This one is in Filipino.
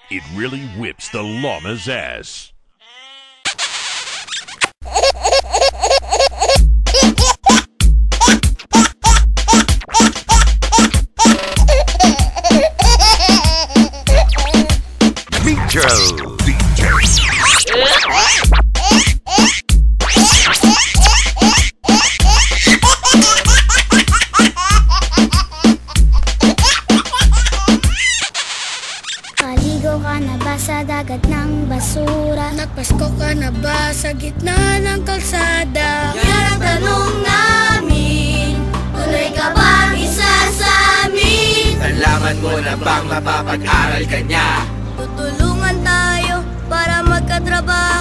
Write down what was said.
It really whips the llama's ass. Paligo ka na ba sa dagat ng basura? Nagpasko ka na ba sa gitna ng kalsada? Yan ang tanong namin, tunay ka bang isa sa amin? Nalaman mo na bang mapapag-aral ka niya? Tutulungan tayo para magkatrabaho.